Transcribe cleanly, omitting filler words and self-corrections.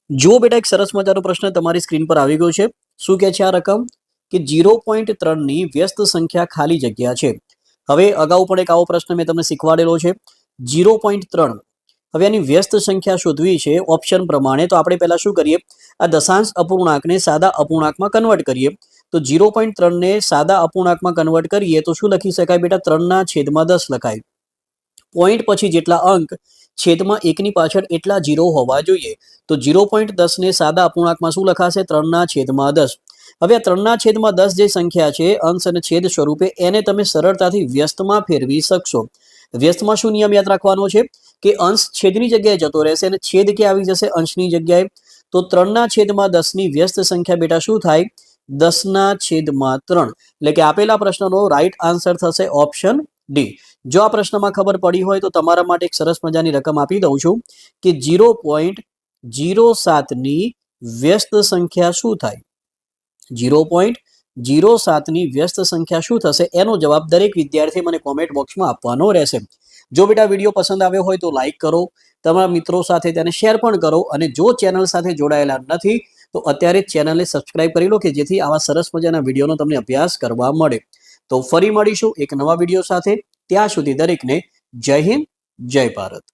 જો બેટા એક સરસ મજાનો પ્રશ્ન તમારી સ્ક્રીન પર આવી ગયો છે. શું કહે છે આ રકમ કે 0.3 ની વ્યસ્ત સંખ્યા ખાલી જગ્યા છે. હવે અગાઉ પણ એક આવો પ્રશ્ન મેં તમને શીખવાડેલો છે. 0.3 હવે આની વ્યસ્ત સંખ્યા શોધવી છે ઓપ્શન પ્રમાણે. તો આપણે પહેલા શું કરીએ, આ દશાંશ અપૂર્ણાંકને સાદા અપૂર્ણાંકમાં કન્વર્ટ કરીએ. તો 0.3 ને સાદા અપૂર્ણાંકમાં કન્વર્ટ કરીએ તો શું લખી શકાય બેટા? 3/10 લખાય. પોઈન્ટ પછી જેટલા અંક છેદમાં એકની પાછળ એટલા 0 હોવા જોઈએ. તો 0.10 ને સાદા અપૂર્ણાંકમાં શું લખાશે? 3/10. હવે આ 3/10 જે સંખ્યા છે અંશ અને છેદ સ્વરૂપે, એને તમે સરળતાથી વ્યસ્તમાં ફેરવી શકશો. વ્યસ્તમાં શું નિયમ યાદ રાખવાનો છે કે અંશ છેદની જગ્યાએ જતો રહેશે અને છેદ ક્યાં આવી જશે? અંશની જગ્યાએ. તો 3/10 ની વ્યસ્ત સંખ્યા બેટા શું થાય? 10/3. એટલે કે આપેલા પ્રશ્નનો રાઈટ આન્સર થશે ઓપ્શન ડી. જો આ પ્રશ્નમાં ખબર પડી હોય તો તમારા માટે એક સરસ મજાની રકમ આપી દઉં છું કે 0.07 ની વ્યસ્ત સંખ્યા શું થાય? 0.07 ની વ્યસ્ત સંખ્યા શું થશે? એનો જવાબ દરેક વિદ્યાર્થી મને કોમેન્ટ બોક્સમાં આપવાનો રહેશે. જો બેટા વિડીયો પસંદ આવ્યો હોય તો લાઈક કરો, તમારા મિત્રો સાથે તેને શેર પણ કરો, અને જો ચેનલ સાથે જોડાયેલા નથી તો અત્યારે ચેનલને સબસ્ક્રાઇબ કરી લો કે જેથી આવા સરસ મજાના વિડીયોનો તમને અભ્યાસ કરવા મળે. તો ફરી મળીશું એક નવા વિડીયો સાથે. ત્યાં સુધી દરેકને જય હિન્દ, જય ભારત.